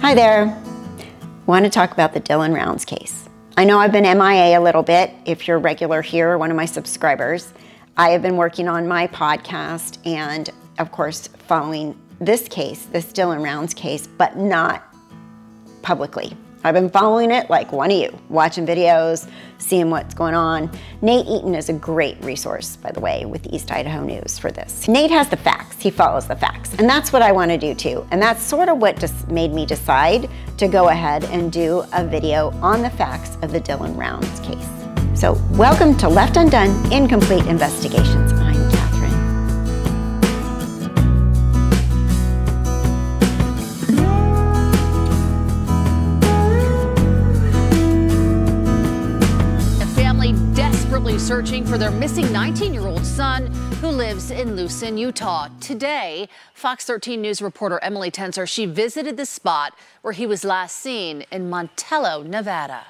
Hi there. Want to talk about the Dylan Rounds case. I know I've been MIA a little bit. If you're regular here, one of my subscribers, I have been working on my podcast and of course following this case, this Dylan Rounds case, but not publicly. I've been following it like one of you, watching videos, seeing what's going on. Nate Eaton is a great resource, by the way, with East Idaho News for this. Nate has the facts, he follows the facts, and that's what I want to do too. And that's sort of what just made me decide to go ahead and do a video on the facts of the Dylan Rounds case. So welcome to Left Undone, Incomplete Investigations. I'm Kathryn. Searching for their missing 19-year-old son who lives in Lucin, Utah. Today, Fox 13 News reporter Emily Tenser, she visited the spot where he was last seen in Montello, Nevada.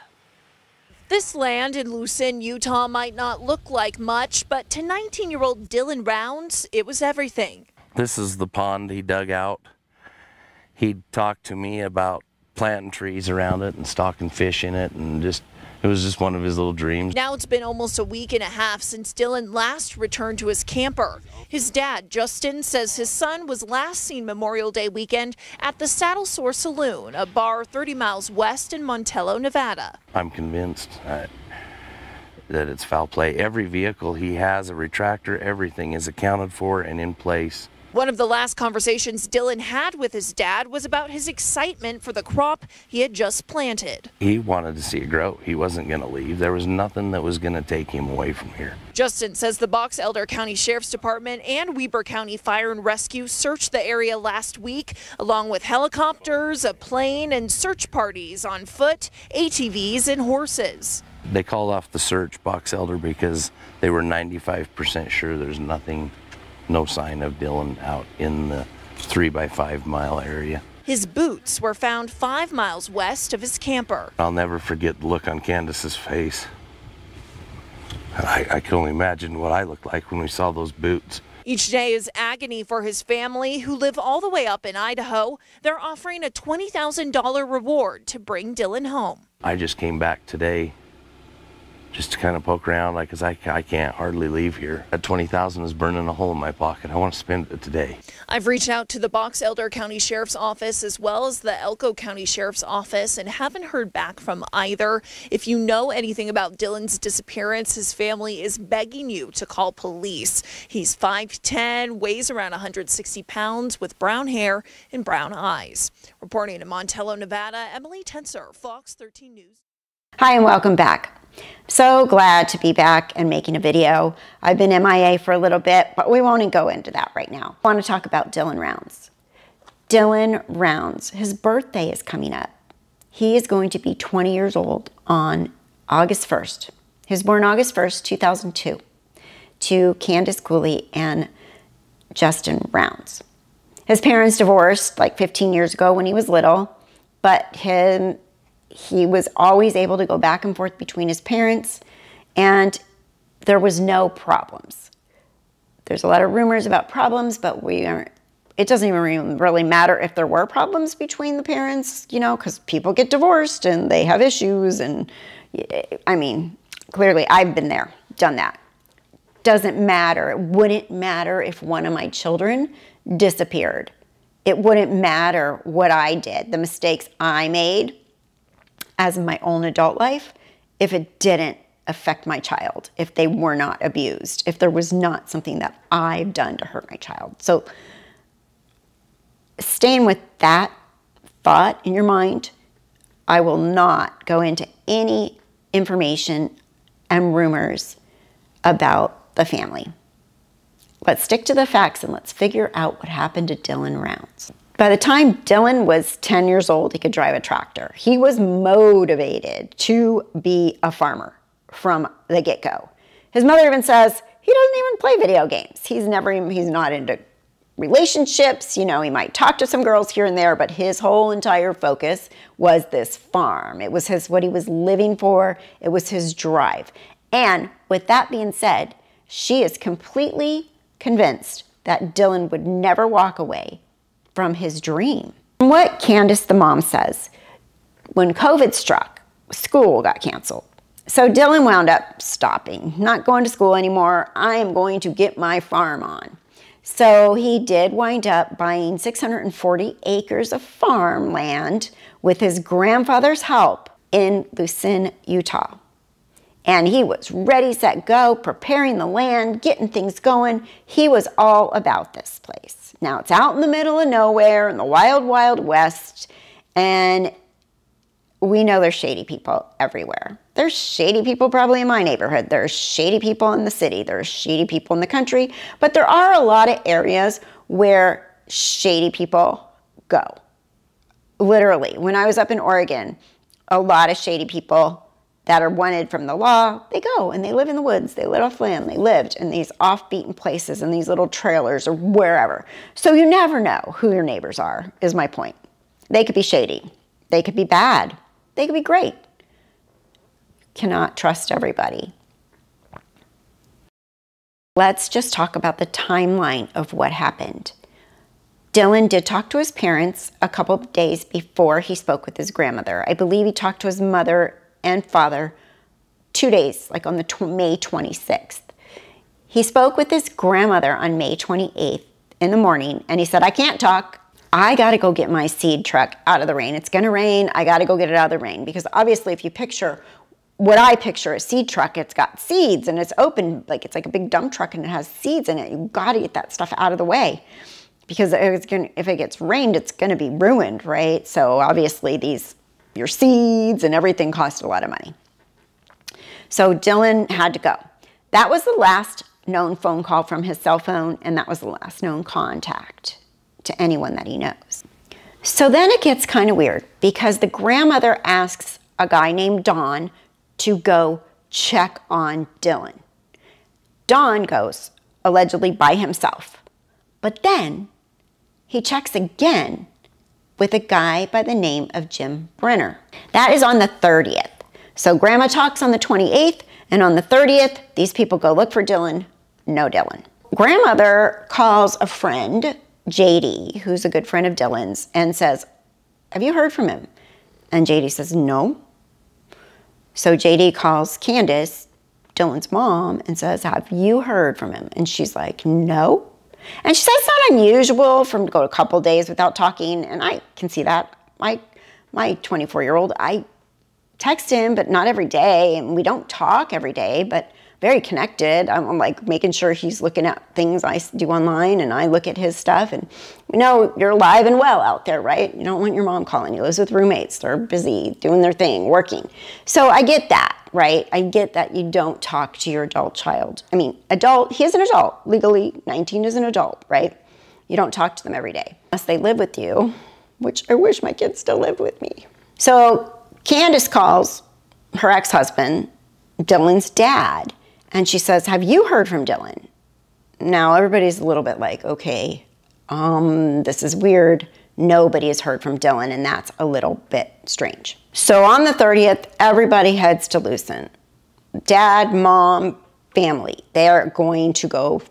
This land in Lucin, Utah might not look like much, but to 19-year-old Dylan Rounds, it was everything. This is the pond he dug out. He talked to me about planting trees around it and stocking fish in it, and it was just one of his little dreams. Now it's been almost a week and a half since Dylan last returned to his camper. His dad, Justin, says his son was last seen Memorial Day weekend at the Saddle Sore Saloon, a bar 30 miles west in Montello, Nevada. I'm convinced that it's foul play. Every vehicle he has, a retractor, everything is accounted for and in place. One of the last conversations Dylan had with his dad was about his excitement for the crop he had just planted. He wanted to see it grow. He wasn't going to leave. There was nothing that was going to take him away from here. Justin says the Box Elder County Sheriff's Department and Weber County Fire and Rescue searched the area last week, along with helicopters, a plane, and search parties on foot, ATVs, and horses. They called off the search, Box Elder, because they were 95% sure there's no sign of Dylan out in the 3 by 5 mile area. His boots were found 5 miles west of his camper. I'll never forget the look on Candace's face. I can only imagine what I looked like when we saw those boots. Each day is agony for his family, who live all the way up in Idaho. They're offering a $20,000 reward to bring Dylan home. I just came back today just to kind of poke around, because I can't hardly leave here. That $20,000 is burning a hole in my pocket. I want to spend it today. I've reached out to the Box Elder County Sheriff's Office as well as the Elko County Sheriff's Office and haven't heard back from either. If you know anything about Dylan's disappearance, his family is begging you to call police. He's 5'10", weighs around 160 pounds with brown hair and brown eyes. Reporting in Montello, Nevada, Emily Tenser, Fox 13 News. Hi and welcome back. So glad to be back and making a video. I've been MIA for a little bit, but we won't go into that right now. I want to talk about Dylan Rounds. Dylan Rounds, his birthday is coming up. He is going to be 20 years old on August 1st. He was born August 1st, 2002, to Candace Cooley and Justin Rounds. His parents divorced like 15 years ago when he was little, but he was always able to go back and forth between his parents, and there was no problems. There's a lot of rumors about problems, but it doesn't even really matter if there were problems between the parents, you know, because people get divorced and they have issues. And I mean, clearly I've been there, done that. Doesn't matter. It wouldn't matter if one of my children disappeared. It wouldn't matter what I did, the mistakes I made as in my own adult life, if it didn't affect my child, if they were not abused, if there was not something that I've done to hurt my child. So staying with that thought in your mind, I will not go into any information and rumors about the family. Let's stick to the facts and let's figure out what happened to Dylan Rounds. By the time Dylan was 10 years old, he could drive a tractor. He was motivated to be a farmer from the get-go. His mother even says he doesn't even play video games. He's not into relationships. You know, he might talk to some girls here and there, but his whole entire focus was this farm. It was what he was living for. It was his drive. And with that being said, she is completely convinced that Dylan would never walk away from his dream. what Candace, the mom, says, when COVID struck, school got canceled. So Dylan wound up stopping, not going to school anymore. I am going to get my farm on. So he did wind up buying 640 acres of farmland with his grandfather's help in Lucin, Utah. And he was ready, set, go, preparing the land, getting things going. He was all about this place. Now it's out in the middle of nowhere in the wild, wild west, and we know there's shady people everywhere. There's shady people probably in my neighborhood. There's shady people in the city. There's shady people in the country. But there are a lot of areas where shady people go. Literally, when I was up in Oregon, a lot of shady people that are wanted from the law, they go and they live in the woods. They live off land. They lived in these off-beaten places, in these little trailers or wherever. So you never know who your neighbors are, is my point. They could be shady. They could be bad. They could be great. Cannot trust everybody. Let's just talk about the timeline of what happened. Dylan did talk to his parents a couple of days before he spoke with his grandmother. I believe he talked to his mother and father 2 days, like on the May 26th. He spoke with his grandmother on May 28th in the morning, and he said, I can't talk. I got to go get my seed truck out of the rain. It's going to rain. I got to go get it out of the rain. Because obviously, if you picture what I picture a seed truck, it's got seeds and it's open, like it's like a big dump truck and it has seeds in it. You got to get that stuff out of the way. Because if it gets rained, it's going to be ruined, right? So obviously, your seeds and everything cost a lot of money. So Dylan had to go. That was the last known phone call from his cell phone, and that was the last known contact to anyone that he knows. So then it gets kind of weird because the grandmother asks a guy named Don to go check on Dylan. Don goes, allegedly by himself. But then he checks again with a guy by the name of Jim Brenner. That is on the 30th. So grandma talks on the 28th, and on the 30th, these people go look for Dylan. No Dylan. Grandmother calls a friend, JD, who's a good friend of Dylan's, and says, have you heard from him? And JD says, no. So JD calls Candace, Dylan's mom, and says, have you heard from him? And she's like, no. And she says it's not unusual for him to go a couple days without talking, and I can see that. My 24-year-old, I text him, but not every day, and we don't talk every day, but very connected. I'm like making sure he's looking at things I do online, and I look at his stuff, and you know, you're alive and well out there, right? You don't want your mom calling you. Lives with roommates. They're busy doing their thing, working. So I get that, right? I get that you don't talk to your adult child. I mean, adult, he is an adult. Legally, 19 is an adult, right? You don't talk to them every day unless they live with you, which I wish my kids still lived with me. So Candace calls her ex-husband, Dylan's dad, and she says, have you heard from Dylan? Now, everybody's a little bit like, okay, this is weird. Nobody has heard from Dylan, and that's a little bit strange. So on the 30th, everybody heads to Lucin. Dad, mom, family. They are going to go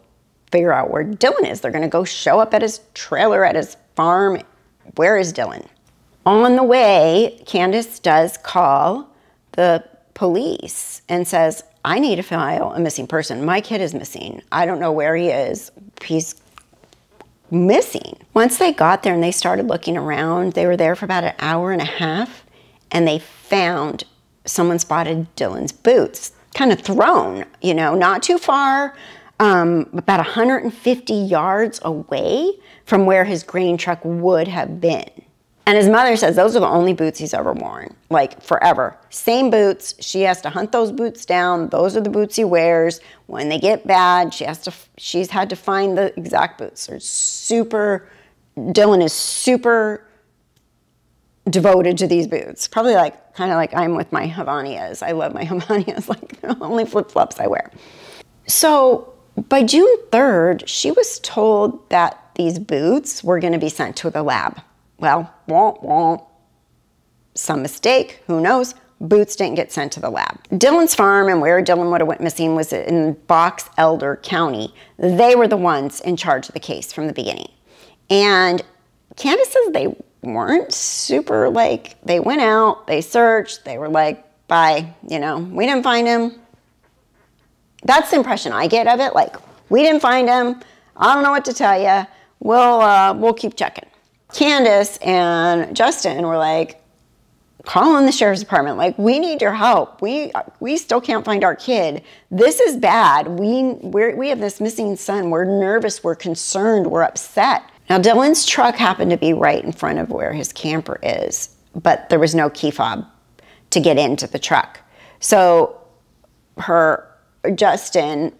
figure out where Dylan is. They're going to go show up at his trailer, at his farm. Where is Dylan? On the way, Candace does call the police and says, I need to file a missing person. My kid is missing. I don't know where he is. He's missing. Once they got there and they started looking around, they were there for about an hour and a half, and they found someone spotted Dylan's boots, kind of thrown, you know, not too far, about 150 yards away from where his grain truck would have been. And his mother says those are the only boots he's ever worn, like forever. Same boots. She has to hunt those boots down. Those are the boots he wears. When they get bad, she's had to find the exact boots. Dylan is super devoted to these boots. Probably like, kind of like I'm with my Havanias. I love my Havanias, like the only flip-flops I wear. So by June 3rd, she was told that these boots were going to be sent to the lab. Well, womp womp. Some mistake, who knows? Boots didn't get sent to the lab. Dylan's farm and where Dylan would have went missing was in Box Elder County. They were the ones in charge of the case from the beginning. And Candace says they weren't super, like, they went out, they searched, they were like, bye, you know, we didn't find him. That's the impression I get of it. Like, we didn't find him. I don't know what to tell you. We'll keep checking. Candace and Justin were like, calling the sheriff's department, like, we need your help. We still can't find our kid. This is bad. We have this missing son. We're nervous. We're concerned. We're upset. Now, Dylan's truck happened to be right in front of where his camper is, but there was no key fob to get into the truck. So Justin,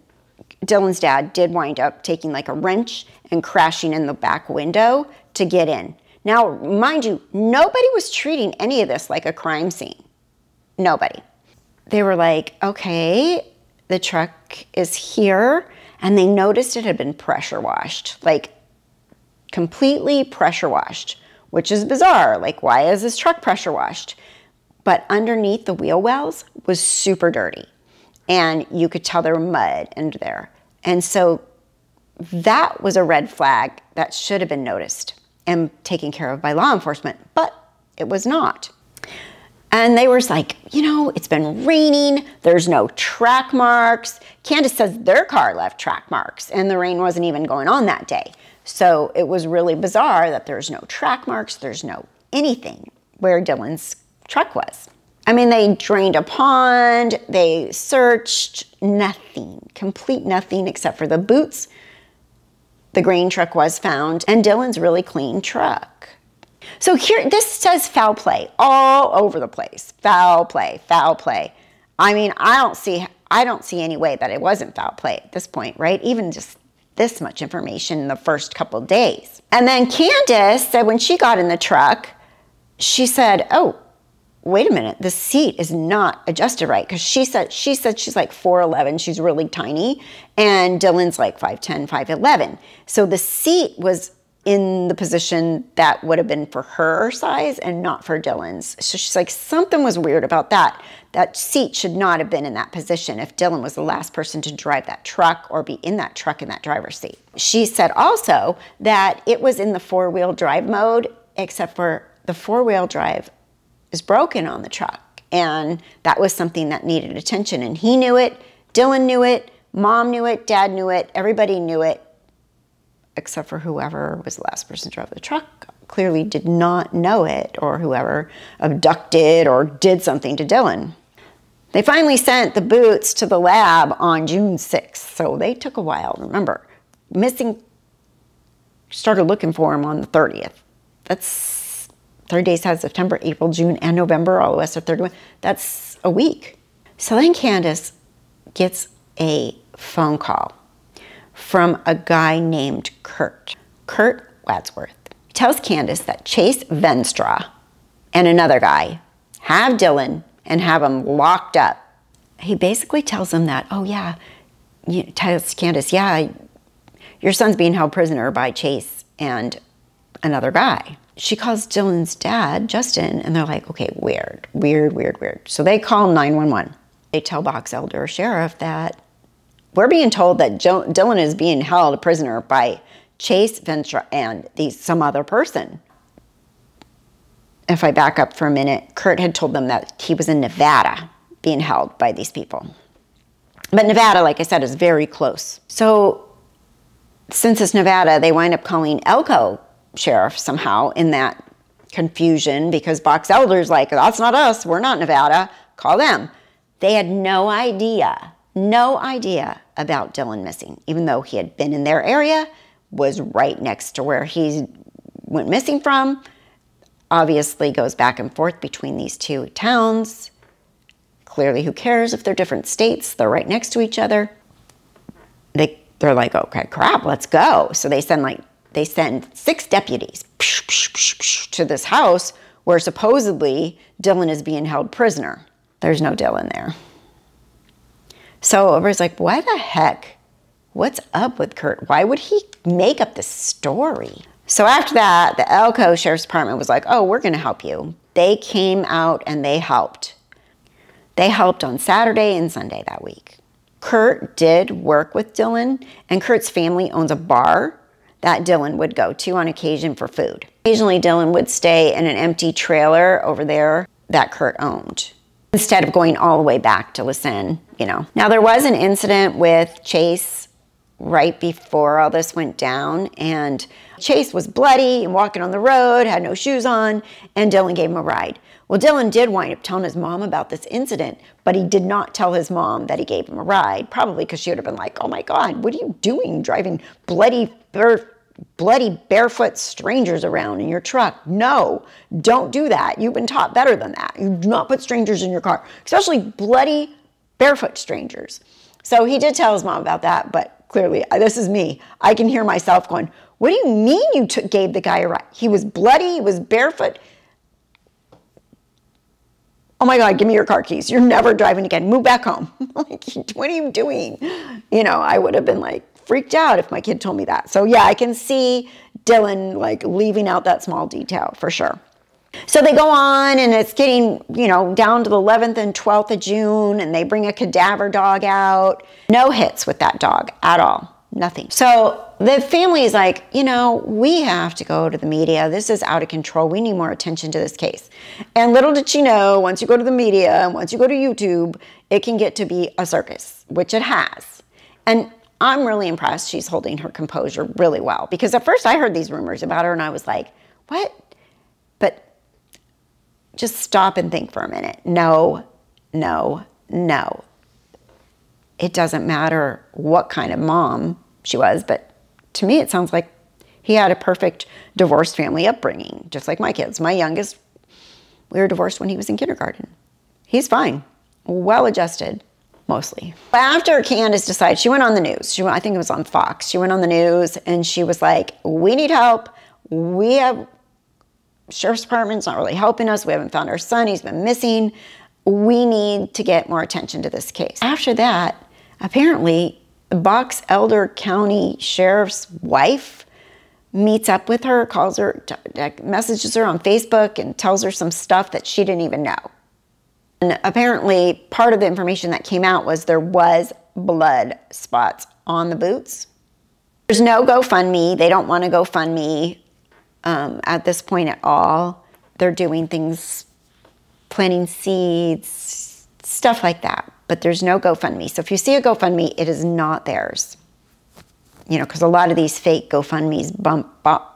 Dylan's dad, did wind up taking like a wrench and crashing in the back window to get in. Now, mind you, nobody was treating any of this like a crime scene. Nobody. They were like, okay, the truck is here, and they noticed it had been pressure washed, like completely pressure washed, which is bizarre. Like, why is this truck pressure washed? But underneath the wheel wells was super dirty, and you could tell there were mud under there. And so that was a red flag that should have been noticed and taken care of by law enforcement, but it was not. And they were like, you know, it's been raining, there's no track marks. Candace says their car left track marks, and the rain wasn't even going on that day. So it was really bizarre that there's no track marks, there's no anything where Dylan's truck was. I mean, they drained a pond, they searched, nothing, complete nothing except for the boots. The grain truck was found, and Dylan's really clean truck. So here, this says foul play all over the place. Foul play, foul play. I mean, I don't see any way that it wasn't foul play at this point, right? Even just this much information in the first couple days. And then Candace said when she got in the truck, she said, oh, wait a minute, the seat is not adjusted right. Because she said she's like 4'11", she's really tiny, and Dylan's like 5'10", 5'11". So the seat was in the position that would have been for her size and not for Dylan's. So she's like, something was weird about that. That seat should not have been in that position if Dylan was the last person to drive that truck or be in that truck in that driver's seat. She said also that it was in the four-wheel drive mode, except for the four-wheel drive is broken on the truck, and that was something that needed attention, and he knew it, Dylan knew it, mom knew it, dad knew it, everybody knew it, except for whoever was the last person to drive the truck clearly did not know it, or whoever abducted or did something to Dylan. They finally sent the boots to the lab on June 6th, so they took a while. Remember, missing, started looking for him on the 30th. That's 30 days had September, April, June, and November, all the way to 31. That's a week. So then Candace gets a phone call from a guy named Kurt Wadsworth. He tells Candace that Chase Venstra and another guy have Dylan and have him locked up. He basically tells him that, oh yeah, tells Candace, yeah, your son's being held prisoner by Chase and another guy. She calls Dylan's dad, Justin, and they're like, okay, weird. So they call 911. They tell Box Elder Sheriff that we're being told that Dylan is being held a prisoner by Chase Venstra and some other person. If I back up for a minute, Kurt had told them that he was in Nevada being held by these people. But Nevada, like I said, is very close. So since it's Nevada, they wind up calling Elko Sheriff somehow in that confusion, because Box Elder's like, that's not us, we're not Nevada, call them. They had no idea about Dylan missing, even though he had been in their area, was right next to where he went missing from. Obviously goes back and forth between these two towns. Clearly, who cares if they're different states? They're right next to each other. They're like, okay, crap, let's go. So they send 6 deputies to this house where supposedly Dylan is being held prisoner. There's no Dylan there. So everybody's like, why the heck? What's up with Kurt? Why would he make up this story? So after that, the Elko Sheriff's Department was like, oh, we're going to help you. They came out and they helped. They helped on Saturday and Sunday that week. Kurt did work with Dylan, and Kurt's family owns a bar that Dylan would go to on occasion for food. Occasionally, Dylan would stay in an empty trailer over there that Kurt owned, instead of going all the way back to Lucin, you know. Now, there was an incident with Chase right before all this went down, and Chase was bloody and walking on the road, had no shoes on, and Dylan gave him a ride. Well, Dylan did wind up telling his mom about this incident, but he did not tell his mom that he gave him a ride, probably because she would have been like, oh my God, what are you doing driving bloody barefoot strangers around in your truck? No, don't do that. You've been taught better than that. You do not put strangers in your car, especially bloody barefoot strangers. So he did tell his mom about that, but clearly, this is me. I can hear myself going, what do you mean you gave the guy a ride? He was bloody, he was barefoot. Oh my God, give me your car keys. You're never driving again. Move back home. Like, what are you doing? You know, I would have been like freaked out if my kid told me that. So yeah, I can see Dylan like leaving out that small detail for sure. So they go on, and it's getting, you know, down to the 11th and 12th of June, and they bring a cadaver dog out. No hits with that dog at all. Nothing. So the family is like, you know, we have to go to the media. This is out of control. We need more attention to this case. And little did she know, once you go to the media and once you go to YouTube, it can get to be a circus, which it has. And I'm really impressed she's holding her composure really well, because at first I heard these rumors about her and I was like, what? But just stop and think for a minute. No, no, no. It doesn't matter what kind of mom she was, but to me it sounds like he had a perfect divorced family upbringing, just like my kids. My youngest, we were divorced when he was in kindergarten. He's fine, well adjusted, mostly. After Candace decided, she went on the news. I think it was on Fox. She went on the news and she was like, we need help. We have, Sheriff's Department's not really helping us. We haven't found our son. He's been missing. We need to get more attention to this case. After that, apparently, the Box Elder County Sheriff's wife meets up with her, calls her, messages her on Facebook and tells her some stuff that she didn't even know. And apparently, part of the information that came out was there was blood spots on the boots. There's no GoFundMe. They don't want to GoFundMe at this point at all. They're doing things, planting seeds, stuff like that. But there's no GoFundMe. So if you see a GoFundMe, it is not theirs. You know, because a lot of these fake GoFundMes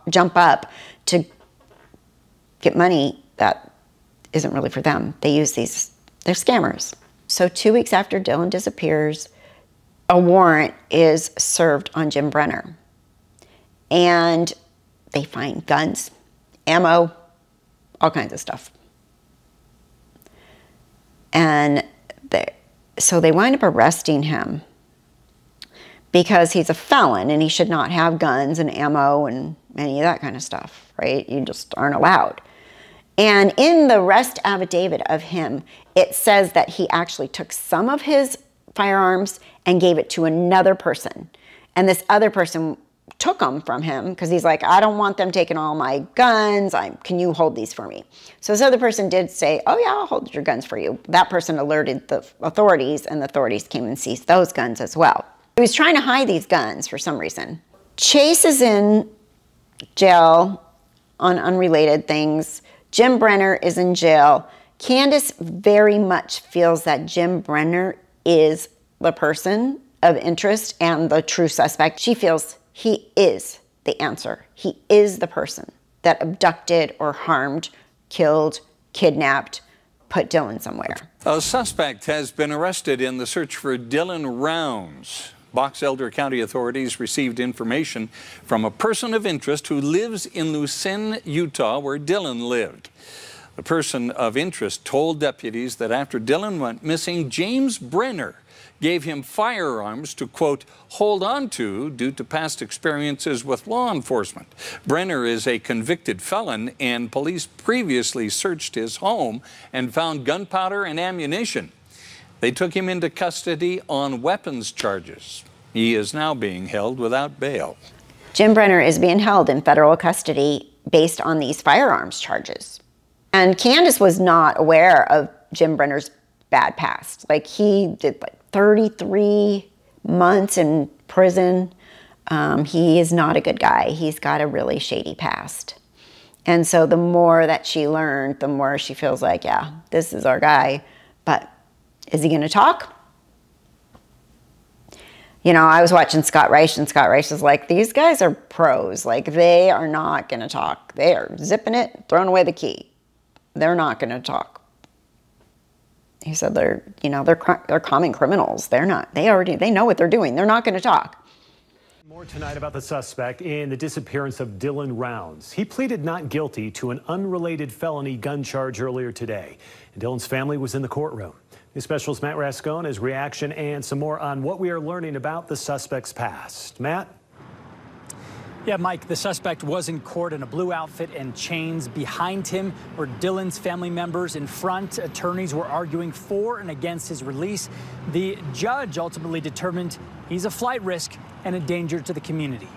jump up to get money that isn't really for them. They use these, they're scammers. So 2 weeks after Dylan disappears, a warrant is served on Jim Brenner. And they find guns, ammo, all kinds of stuff. And so they wind up arresting him because he's a felon and he should not have guns and ammo and any of that kind of stuff, right? You just aren't allowed. And in the arrest affidavit of him, it says that he actually took some of his firearms and gave it to another person. And this other person took them from him because he's like, I don't want them taking all my guns. Can you hold these for me? So this other person did say, oh yeah, I'll hold your guns for you. That person alerted the authorities and the authorities came and seized those guns as well. He was trying to hide these guns for some reason. Chase is in jail on unrelated things. Jim Brenner is in jail. Candace very much feels that Jim Brenner is the person of interest and the true suspect. She feels he is the answer. He is the person that abducted or harmed, killed, kidnapped, put Dylan somewhere. A suspect has been arrested in the search for Dylan Rounds. Box Elder County authorities received information from a person of interest who lives in Lucin, Utah, where Dylan lived. The person of interest told deputies that after Dylan went missing, James Brenner gave him firearms to, quote, hold on to due to past experiences with law enforcement. Brenner is a convicted felon, and police previously searched his home and found gunpowder and ammunition. They took him into custody on weapons charges. He is now being held without bail. Jim Brenner is being held in federal custody based on these firearms charges. And Candace was not aware of Jim Brenner's bad past. Like, he did like 33 months in prison. He is not a good guy. He's got a really shady past. And so the more that she learned, the more she feels like, yeah, this is our guy. But is he going to talk? You know, I was watching Scott Reich, and Scott Reich is like, these guys are pros. Like, they are not going to talk. They are zipping it, throwing away the key. They're not going to talk. He said they're common criminals. They know what they're doing. They're not going to talk. More tonight about the suspect in the disappearance of Dylan Rounds. He pleaded not guilty to an unrelated felony gun charge earlier today. And Dylan's family was in the courtroom. News Specialist Matt Rascone has reaction and some more on what we are learning about the suspect's past. Matt? Yeah, Mike, the suspect was in court in a blue outfit and chains. Behind him were Dylan's family members. In front, attorneys were arguing for and against his release. The judge ultimately determined he's a flight risk and a danger to the community.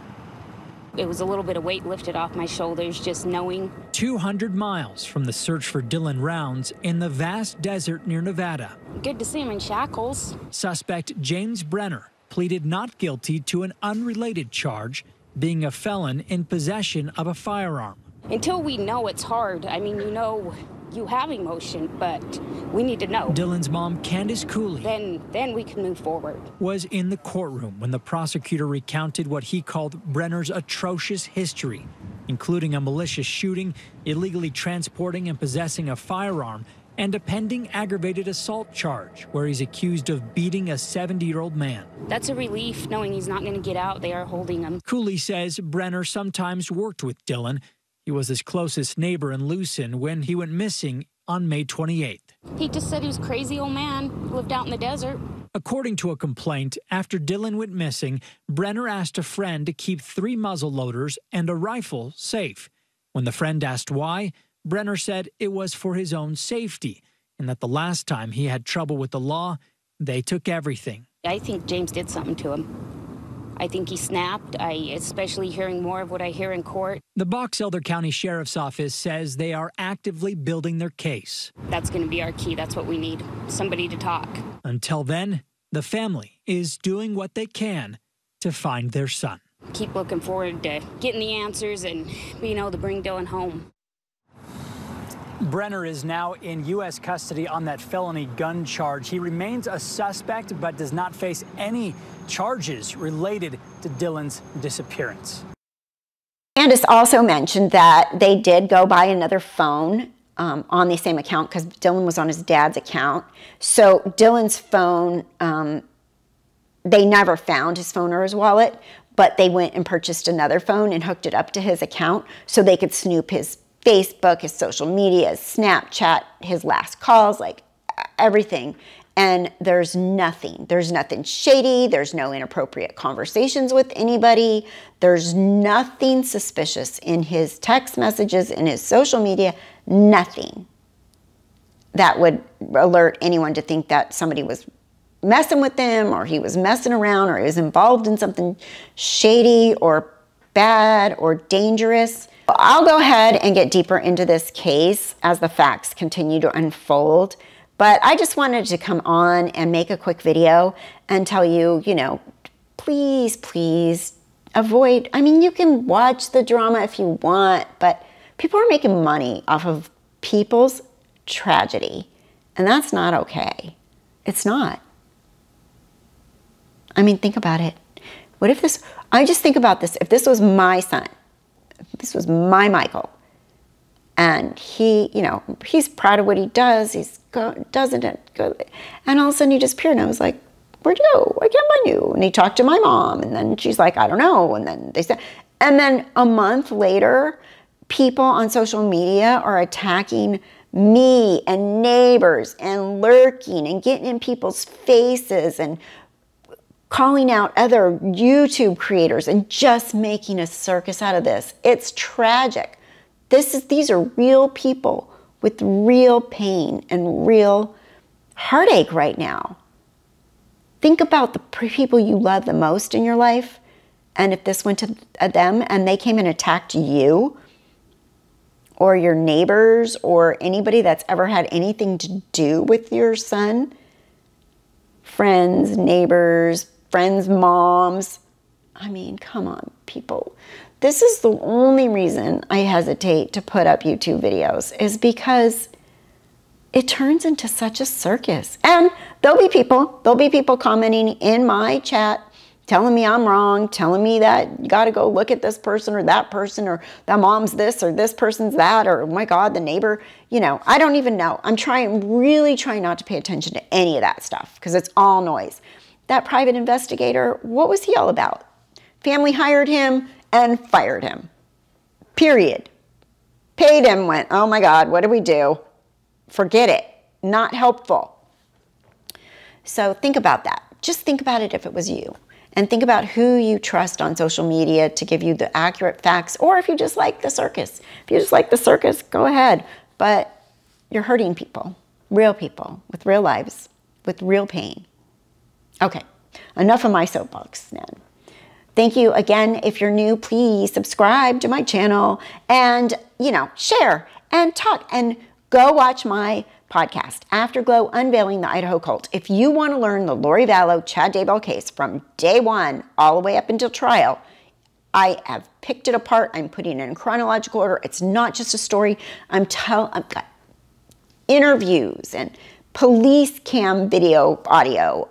It was a little bit of weight lifted off my shoulders just knowing. 200 miles from the search for Dylan Rounds in the vast desert near Nevada. Good to see him in shackles. Suspect James Brenner pleaded not guilty to an unrelated charge, being a felon in possession of a firearm. Until we know, it's hard. I mean, you know, you have emotion, but we need to know. Dylan's mom, Candace Cooley, then we can move forward. Was in the courtroom when the prosecutor recounted what he called Brenner's atrocious history, including a malicious shooting, illegally transporting and possessing a firearm, and a pending aggravated assault charge where he's accused of beating a 70-year-old man. That's a relief knowing he's not going to get out. They are holding him. Cooley says Brenner sometimes worked with Dylan. He was his closest neighbor in Lucin when he went missing on May 28th. He just said he was a crazy old man who lived out in the desert. According to a complaint, after Dylan went missing, Brenner asked a friend to keep 3 muzzle loaders and a rifle safe. When the friend asked why, Brenner said it was for his own safety and that the last time he had trouble with the law, they took everything. I think James did something to him. I think he snapped, especially hearing more of what I hear in court. The Box Elder County Sheriff's Office says they are actively building their case. That's going to be our key. That's what we need, somebody to talk. Until then, the family is doing what they can to find their son. Keep looking forward to getting the answers and being able to bring Dylan home. Brenner is now in U.S. custody on that felony gun charge. He remains a suspect but does not face any charges related to Dylan's disappearance. Candace also mentioned that they did go buy another phone on the same account because Dylan was on his dad's account. So Dylan's phone, they never found his phone or his wallet, but they went and purchased another phone and hooked it up to his account so they could snoop his Facebook, his social media, his Snapchat, his last calls, like everything. And there's nothing shady. There's no inappropriate conversations with anybody. There's nothing suspicious in his text messages, in his social media, nothing that would alert anyone to think that somebody was messing with him or he was messing around or he was involved in something shady or bad or dangerous. I'll go ahead and get deeper into this case as the facts continue to unfold. But I just wanted to come on and make a quick video and tell you, you know, please, please avoid. I mean, you can watch the drama if you want, but people are making money off of people's tragedy. And that's not okay. It's not. I mean, think about it. What if this, I just think about this, if this was my son, if this was my Michael, and he, you know, he's proud of what he does, doesn't it? And all of a sudden he disappeared, and I was like, where'd you go? I can't find you. And he talked to my mom, and then she's like, I don't know. And then they said, and then a month later, people on social media are attacking me and neighbors and lurking and getting in people's faces and calling out other YouTube creators and just making a circus out of this. It's tragic. These are real people with real pain and real heartache right now. Think about the people you love the most in your life, and if this went to them and they came and attacked you or your neighbors or anybody that's ever had anything to do with your son, friends, neighbors, friends' moms, I mean, come on, people. This is the only reason I hesitate to put up YouTube videos, is because it turns into such a circus. And there'll be people commenting in my chat telling me I'm wrong, telling me that you got to go look at this person or that that mom's this or this person's that, or oh my God, the neighbor, you know, I don't even know. I'm really trying not to pay attention to any of that stuff because it's all noise. That private investigator, what was he all about? Family hired him and fired him. Period. Paid him, went, oh my God, what do we do? Forget it. Not helpful. So think about that. Just think about it if it was you. And think about who you trust on social media to give you the accurate facts, or if you just like the circus. If you just like the circus, go ahead. But you're hurting people with real lives, with real pain. Okay, enough of my soapbox now. Thank you again. If you're new, please subscribe to my channel and, you know, share and talk and go watch my podcast, Afterglow, Unveiling the Idaho Cult. If you want to learn the Lori Vallow, Chad Daybell case from day one all the way up until trial, I have picked it apart. I'm putting it in chronological order. It's not just a story. I've got interviews and police cam video, audio,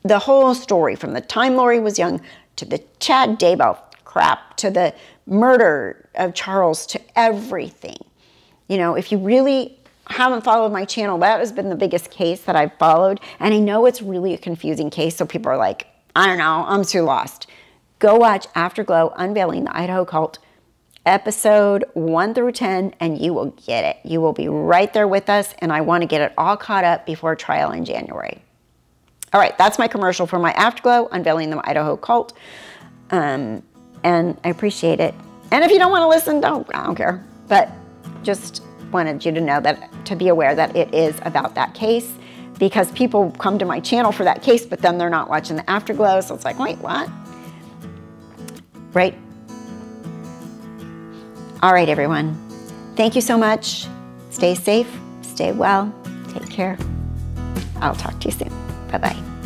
the whole story from the time Lori was young to the Chad Daybell crap, to the murder of Charles, to everything. You know, if you really haven't followed my channel, that has been the biggest case that I've followed. And I know it's really a confusing case, so people are like, I don't know, I'm too lost. Go watch Afterglow, Unveiling the Idaho Cult, episode 1 through 10, and you will get it. You will be right there with us, and I want to get it all caught up before trial in January. All right, that's my commercial for my Afterglow, Unveiling the Idaho Cult, and I appreciate it. And if you don't want to listen, I don't care. But just wanted you to know that, to be aware that it is about that case, because people come to my channel for that case, but then they're not watching the Afterglow, so it's like, wait, what? Right? All right, everyone. Thank you so much. Stay safe, stay well, take care. I'll talk to you soon. Bye-bye.